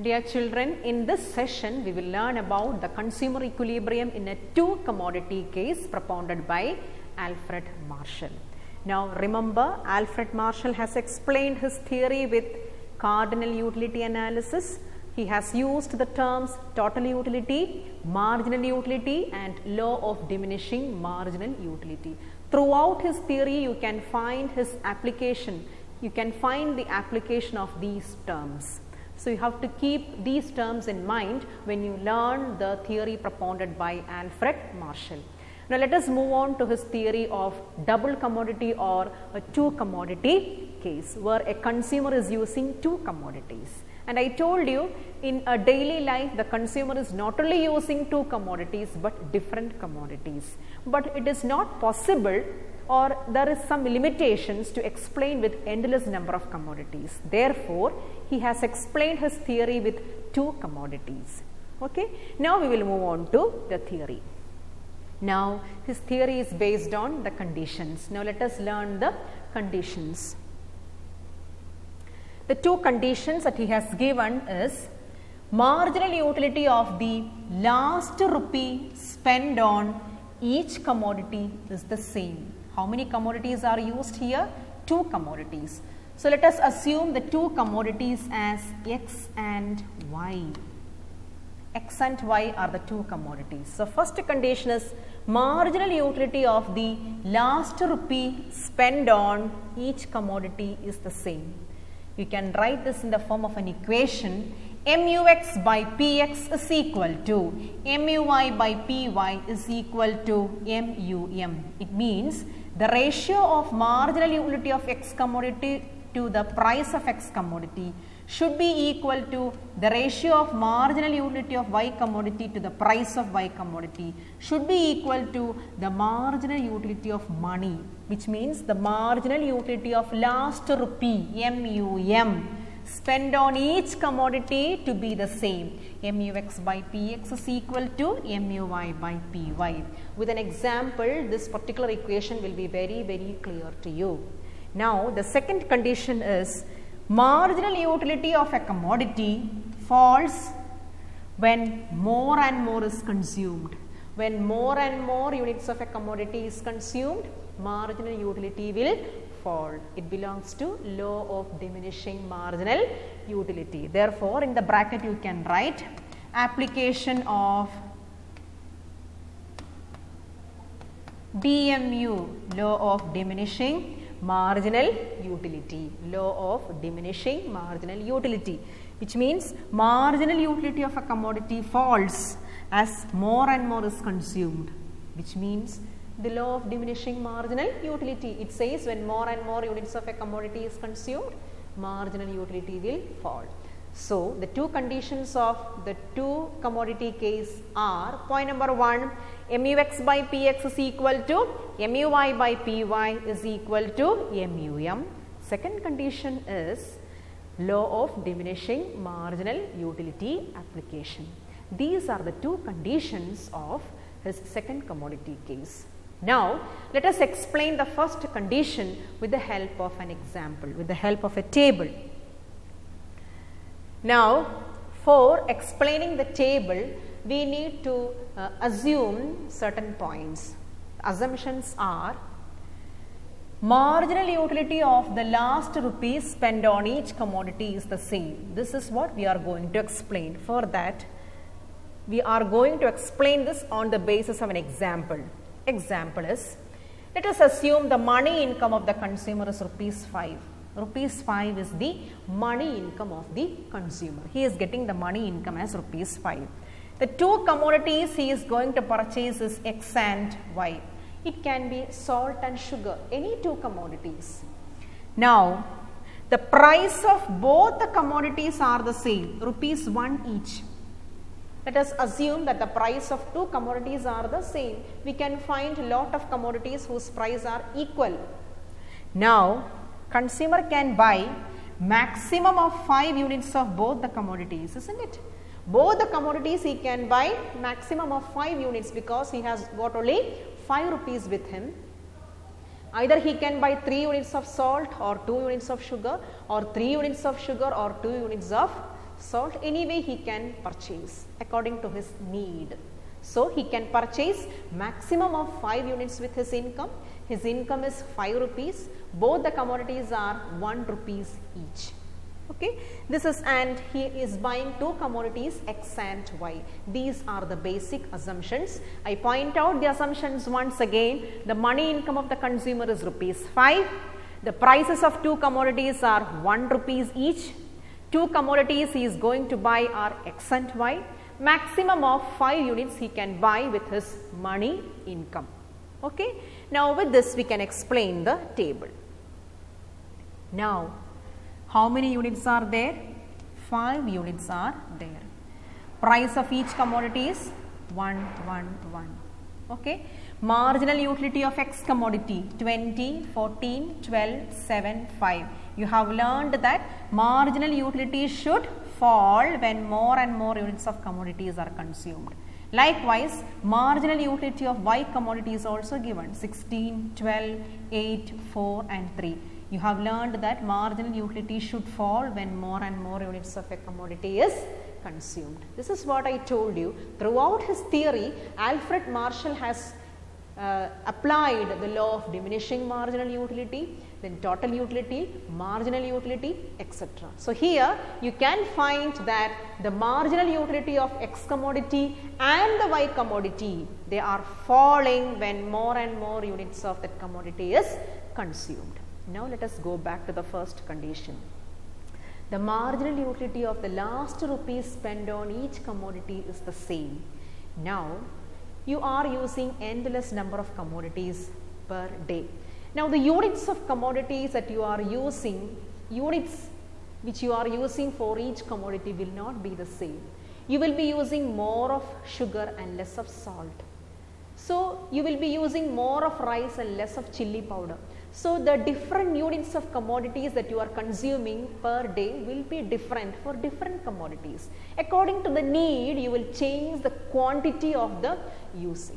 Dear children, in this session we will learn about the consumer equilibrium in a two commodity case propounded by Alfred Marshall. Now remember, Alfred Marshall has explained his theory with cardinal utility analysis. He has used the terms total utility, marginal utility and law of diminishing marginal utility. Throughout his theory you can find his application, you can find the application of these terms. So you have to keep these terms in mind when you learn the theory propounded by Alfred Marshall. Now let us move on to his theory of double commodity or a two commodity case where a consumer is using two commodities. And I told you, in a daily life the consumer is not only using two commodities but different commodities. But it is not possible, or there is some limitations to explain with endless number of commodities. Therefore, he has explained his theory with two commodities. Okay. Now we will move on to the theory. Now his theory is based on the conditions. Now let us learn the conditions. The two conditions that he has given is marginal utility of the last rupee spent on each commodity is the same. How many commodities are used here? Two commodities. So let us assume the two commodities as X and Y. X and Y are the two commodities. So first condition is marginal utility of the last rupee spent on each commodity is the same. You can write this in the form of an equation. MUX by PX is equal to MUY by PY is equal to MUM. It means the ratio of marginal utility of X commodity to the price of X commodity should be equal to the ratio of marginal utility of Y commodity to the price of Y commodity should be equal to the marginal utility of money, which means the marginal utility of last rupee MUM spent on each commodity to be the same. MUX by PX is equal to MUY by PY. With an example, this particular equation will be very clear to you. Now the second condition is marginal utility of a commodity falls when more and more is consumed. When more and more units of a commodity is consumed, marginal utility will fall. It belongs to law of diminishing marginal utility. Therefore, in the bracket you can write application of DMU, law of diminishing marginal utility, law of diminishing marginal utility, which means marginal utility of a commodity falls as more and more is consumed, which means the law of diminishing marginal utility. It says when more and more units of a commodity is consumed, marginal utility will fall. So the two conditions of the two commodity case are: point number 1, MUX by PX is equal to MUY by PY is equal to MUM. Second condition is law of diminishing marginal utility application. These are the two conditions of his second commodity case. Now let us explain the first condition with the help of an example, with the help of a table. Now for explaining the table we need to assume certain points. Assumptions are: marginal utility of the last rupees spent on each commodity is the same. This is what we are going to explain. For that we are going to explain this on the basis of an example. Example is, let us assume the money income of the consumer is rupees 5. Rupees 5 is the money income of the consumer. He is getting the money income as rupees 5. The two commodities he is going to purchase is X and Y. It can be salt and sugar, any two commodities. Now the price of both the commodities are the same, rupees 1 each. Let us assume that the price of two commodities are the same. We can find a lot of commodities whose price are equal. Now consumer can buy maximum of 5 units of both the commodities, isn't it? Both the commodities he can buy maximum of 5 units because he has got only 5 rupees with him. Either he can buy 3 units of salt or 2 units of sugar, or 3 units of sugar or 2 units of salt, anyway he can purchase according to his need. So, he can purchase maximum of 5 units with his income. His income is 5 rupees. Both the commodities are 1 rupees each. Okay. This is, and he is buying 2 commodities X and Y. These are the basic assumptions. I point out the assumptions once again. The money income of the consumer is rupees 5. The prices of 2 commodities are 1 rupees each. 2 commodities he is going to buy are X and Y. Maximum of 5 units he can buy with his money income. Okay. Now, with this we can explain the table. Now, how many units are there? 5 units are there. Price of each commodity is 1, 1, 1. Okay. Marginal utility of X commodity 20, 14, 12, 7, 5. You have learned that marginal utility should fall when more and more units of commodities are consumed. Likewise, marginal utility of Y commodity is also given 16, 12, 8, 4 and 3. You have learned that marginal utility should fall when more and more units of a commodity is consumed. This is what I told you. Throughout his theory, Alfred Marshall has applied the law of diminishing marginal utility, then total utility, marginal utility, etc. So, here you can find that the marginal utility of X commodity and the Y commodity, they are falling when more and more units of that commodity is consumed. Now, let us go back to the first condition. The marginal utility of the last rupees spent on each commodity is the same. Now, you are using endless number of commodities per day. Now, the units of commodities that you are using, units which you are using for each commodity will not be the same. You will be using more of sugar and less of salt. So, you will be using more of rice and less of chili powder. So, the different units of commodities that you are consuming per day will be different for different commodities. According to the need, you will change the quantity of the usage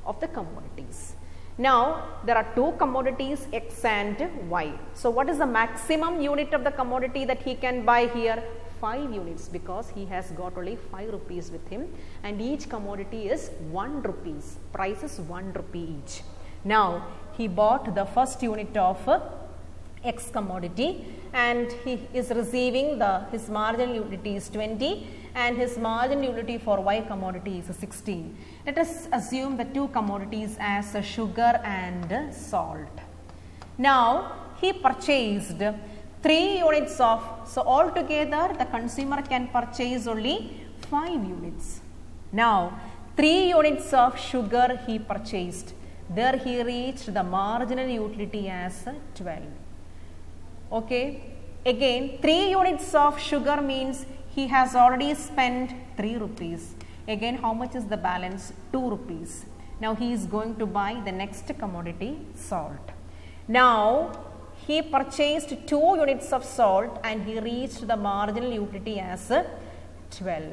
of the commodities. Now, there are 2 commodities X and Y. So, what is the maximum unit of the commodity that he can buy here? 5 units, because he has got only 5 rupees with him, and each commodity is 1 rupees. Price is 1 rupee each. Now, he bought the first unit of X commodity and he is receiving his marginal utility is 20 and his marginal utility for Y commodity is 16. Let us assume the 2 commodities as sugar and salt. Now, he purchased 3 units of, so altogether the consumer can purchase only 5 units. Now, 3 units of sugar he purchased. There he reached the marginal utility as 12. Okay. Again, 3 units of sugar means he has already spent 3 rupees. Again, how much is the balance? 2 rupees. Now, he is going to buy the next commodity, salt. Now, he purchased 2 units of salt and he reached the marginal utility as 12.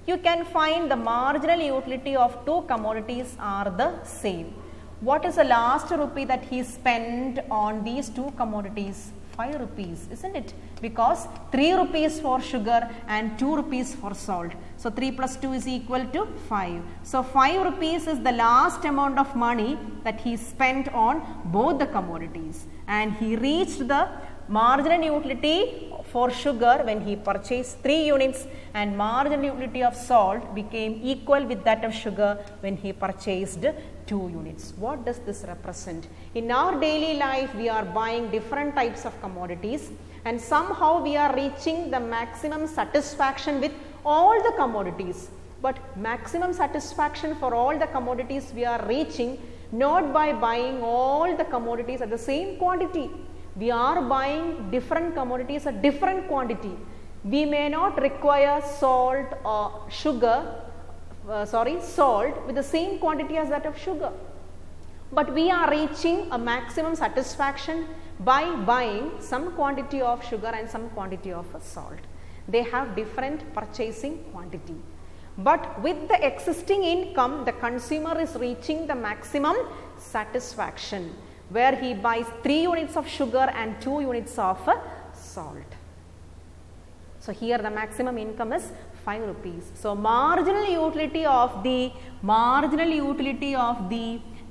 You can find the marginal utility of 2 commodities are the same. What is the last rupee that he spent on these 2 commodities? 5 rupees, isn't it? Because 3 rupees for sugar and 2 rupees for salt. So, 3 plus 2 is equal to 5. So, 5 rupees is the last amount of money that he spent on both the commodities, and he reached the marginal utility for sugar when he purchased 3 units, and marginal utility of salt became equal with that of sugar when he purchased 2 units. What does this represent? In our daily life, we are buying different types of commodities and somehow we are reaching the maximum satisfaction with all the commodities. But maximum satisfaction for all the commodities we are reaching not by buying all the commodities at the same quantity. We are buying different commodities at different quantity. We may not require salt or salt with the same quantity as that of sugar. But we are reaching a maximum satisfaction by buying some quantity of sugar and some quantity of salt. They have different purchasing quantity. But with the existing income, the consumer is reaching the maximum satisfaction, where he buys 3 units of sugar and 2 units of salt. So here the maximum income is 5 rupees. So marginal utility of the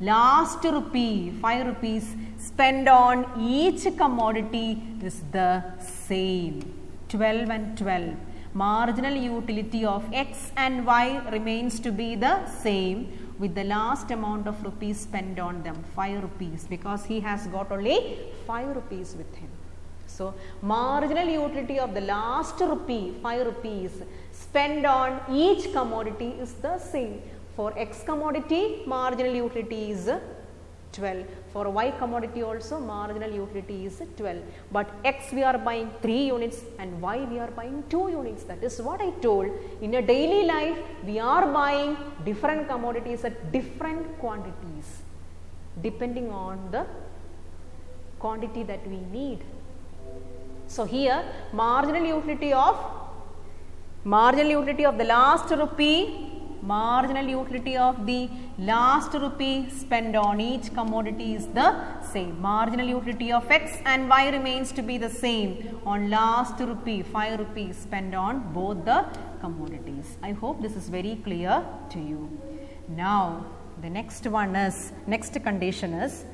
last rupee, 5 rupees spent on each commodity is the same, 12 and 12. Marginal utility of X and Y remains to be the same with the last amount of rupees spent on them, 5 rupees, because he has got only 5 rupees with him. So marginal utility of the last rupee, 5 rupees spent on each commodity is the same. For X commodity, marginal utility is 12. For Y commodity also, marginal utility is 12. But X we are buying 3 units and Y we are buying 2 units. That is what I told. In a daily life, we are buying different commodities at different quantities, depending on the quantity that we need. So here, marginal utility of the last rupee, marginal utility of the last rupee spent on each commodity is the same. Marginal utility of X and Y remains to be the same on last rupee, 5 rupees spent on both the commodities. I hope this is very clear to you. Now, the next condition is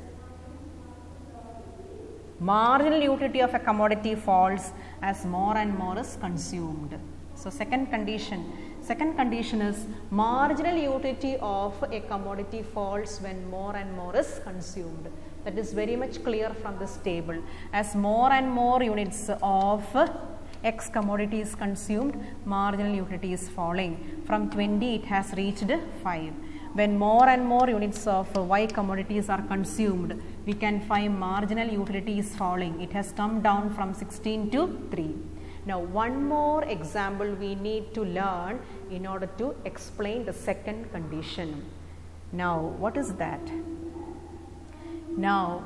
marginal utility of a commodity falls as more and more is consumed. So second condition is marginal utility of a commodity falls when more and more is consumed. That is very much clear from this table. As more and more units of X commodity is consumed, marginal utility is falling. From 20 it has reached 5. When more and more units of Y commodities are consumed, we can find marginal utility is falling. It has come down from 16 to 3. Now, one more example we need to learn in order to explain the second condition. Now, what is that? Now,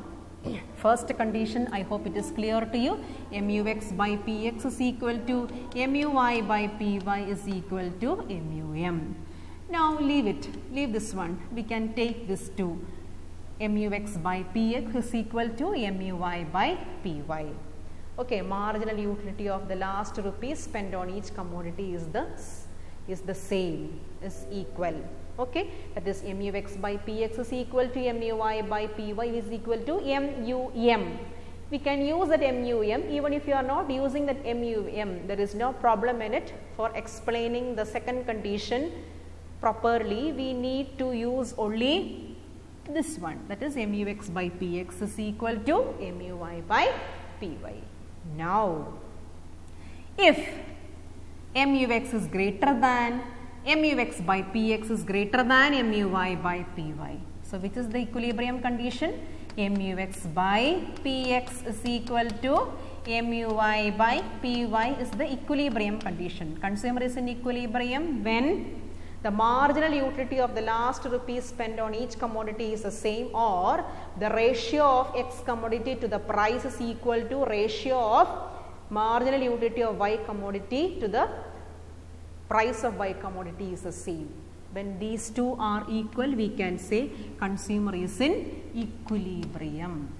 first condition, I hope it is clear to you. MUX by PX is equal to MUY by PY is equal to MUM. Now, leave this one. We can take this two. MUX by PX is equal to MUY by PY. Okay, marginal utility of the last rupees spent on each commodity is the same, is equal. Okay, that is MUX by PX is equal to MUY by PY is equal to MUM. We can use that MUM even if you are not using that MUM. There is no problem in it. For explaining the second condition properly, we need to use only this one, that is MUX by PX is equal to MUY by PY. Now, if MUX is greater than MUX by PX is greater than MUY by PY. So, which is the equilibrium condition? MUX by PX is equal to MUY by PY is the equilibrium condition. Consumer is in equilibrium when the marginal utility of the last rupees spent on each commodity is the same, or the ratio of X commodity to the price is equal to ratio of marginal utility of Y commodity to the price of Y commodity is the same. When these two are equal, we can say consumer is in equilibrium.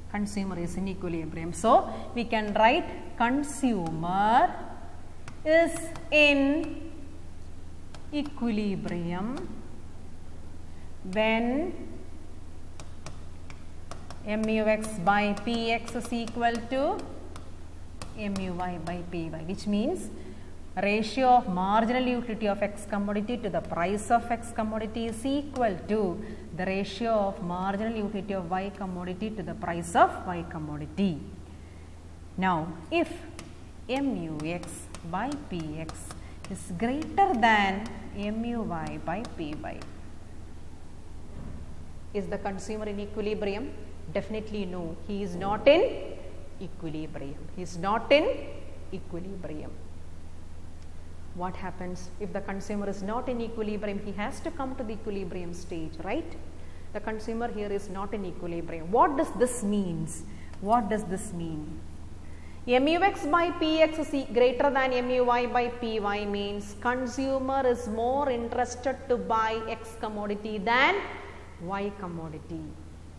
Consumer is in equilibrium. So, we can write consumer is in equilibrium when MUX by PX is equal to MUY by PY, which means ratio of marginal utility of X commodity to the price of X commodity is equal to the ratio of marginal utility of Y commodity to the price of Y commodity. Now, if MUX by PX is greater than MUY by PY, is the consumer in equilibrium? Definitely no, he is not in equilibrium. He is not in equilibrium. What happens if the consumer is not in equilibrium? He has to come to the equilibrium stage, right? The consumer here is not in equilibrium. What does this mean? What does this mean? MUX by PX is greater than MUY by PY means consumer is more interested to buy X commodity than Y commodity.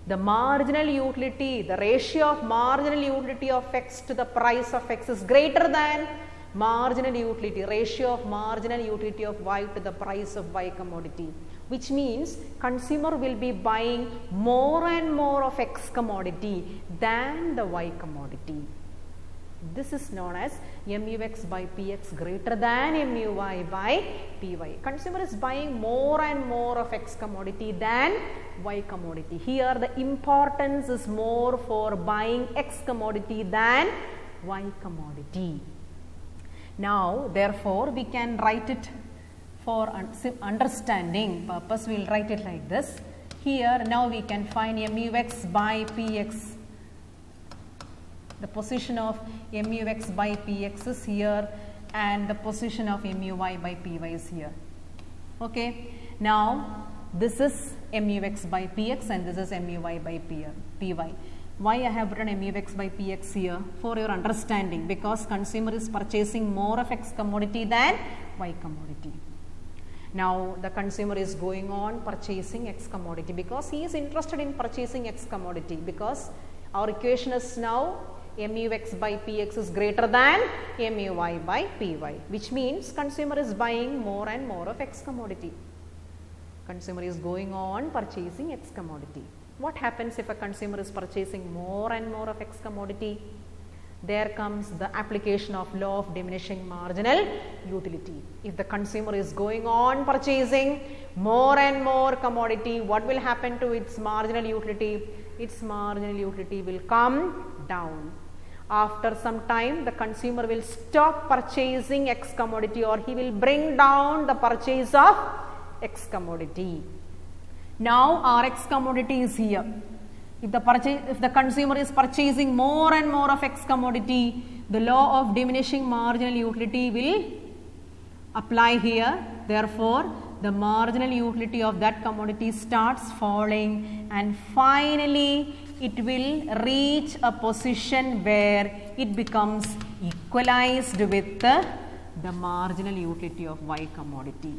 the marginal utility, the ratio of marginal utility of x to the price of x is greater than marginal utility, ratio of marginal utility of y to the price of y commodity, which means consumer will be buying more and more of x commodity than the y commodity. This is known as MUX by PX greater than MUY by PY. Consumer is buying more and more of X commodity than Y commodity. Here the importance is more for buying X commodity than Y commodity. Now therefore we can write it for understanding purpose. We will write it like this. Here now we can find MUX by PX. The position of MUX by PX is here and the position of MUY by PY is here. Okay. Now this is MUX by PX and this is MUY by PY. Why I have written MUX by PX here? For your understanding, because consumer is purchasing more of X commodity than Y commodity. Now the consumer is going on purchasing X commodity because he is interested in purchasing X commodity, because our equation is now MUX by PX is greater than MUY by PY, which means consumer is buying more and more of X commodity. Consumer is going on purchasing X commodity. What happens if a consumer is purchasing more and more of X commodity? There comes the application of law of diminishing marginal utility. If the consumer is going on purchasing more and more commodity, what will happen to its marginal utility? Its marginal utility will come down. After some time, the consumer will stop purchasing X commodity, or he will bring down the purchase of X commodity. Now our X commodity is here. If the consumer is purchasing more and more of X commodity, the law of diminishing marginal utility will apply here. Therefore, the marginal utility of that commodity starts falling and finally it will reach a position where it becomes equalized with the marginal utility of Y commodity.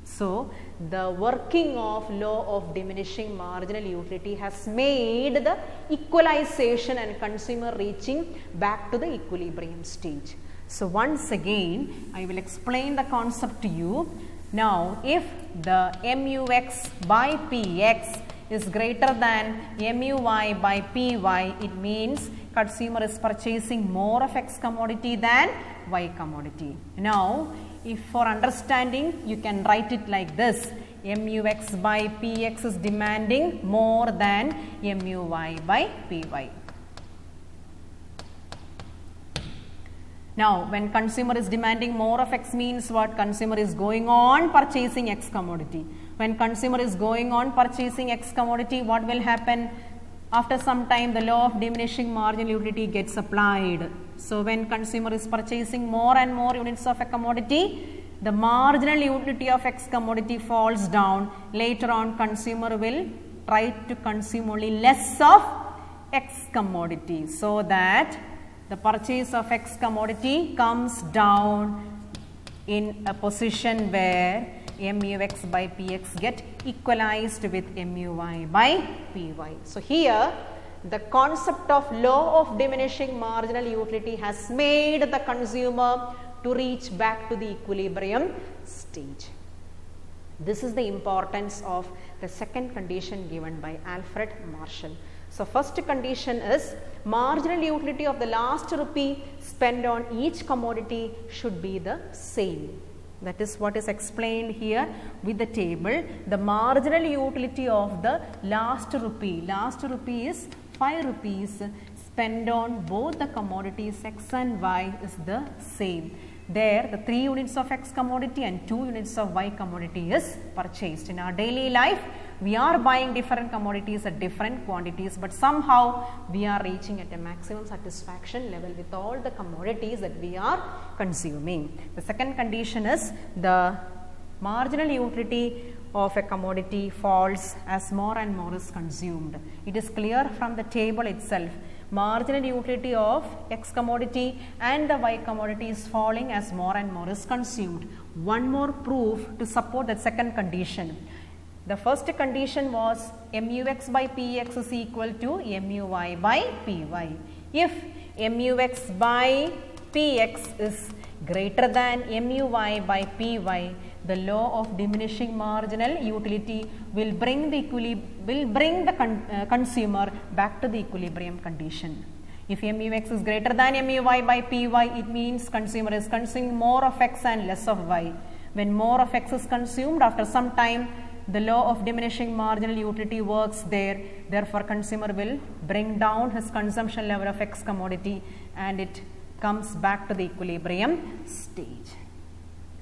So, the working of law of diminishing marginal utility has made the equalization and consumer reaching back to the equilibrium stage. So, once again I will explain the concept to you. Now, if the MUX by PX is greater than MUY by PY, it means consumer is purchasing more of X commodity than Y commodity. Now, if for understanding, you can write it like this: MUX by PX is demanding more than MUY by PY. Now, when consumer is demanding more of X means what? Consumer is going on purchasing X commodity. When consumer is going on purchasing X commodity, what will happen? After some time, the law of diminishing marginal utility gets applied. So, when consumer is purchasing more and more units of a commodity, the marginal utility of X commodity falls down. Later on, consumer will try to consume only less of X commodity, so that the purchase of X commodity comes down in a position where MUX by PX get equalized with MUY by PY. So, here the concept of law of diminishing marginal utility has made the consumer to reach back to the equilibrium stage. This is the importance of the second condition given by Alfred Marshall. So, first condition is marginal utility of the last rupee spent on each commodity should be the same. That is what is explained here with the table. The marginal utility of the last rupee is 5 rupees spent on both the commodities X and Y is the same. There the 3 units of X commodity and 2 units of Y commodity is purchased. In our daily life, we are buying different commodities at different quantities, but somehow we are reaching at a maximum satisfaction level with all the commodities that we are consuming. The second condition is the marginal utility of a commodity falls as more and more is consumed. It is clear from the table itself. Marginal utility of X commodity and the Y commodity is falling as more and more is consumed. One more proof to support that second condition. The first condition was MUX by PX is equal to MUY by PY. If MUX by PX is greater than MUY by PY, the law of diminishing marginal utility will bring the consumer back to the equilibrium condition. If MUX is greater than MUY by PY, it means consumer is consuming more of X and less of Y. When more of X is consumed, after some time, the law of diminishing marginal utility works there. Therefore, consumer will bring down his consumption level of X commodity and it comes back to the equilibrium stage.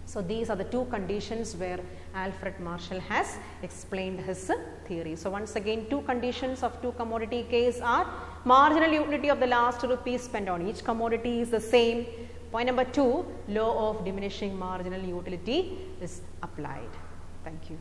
So, these are the two conditions where Alfred Marshall has explained his theory. So, once again, two conditions of two commodity case are marginal utility of the last rupee spent on each commodity is the same. Point number 2, law of diminishing marginal utility is applied. Thank you.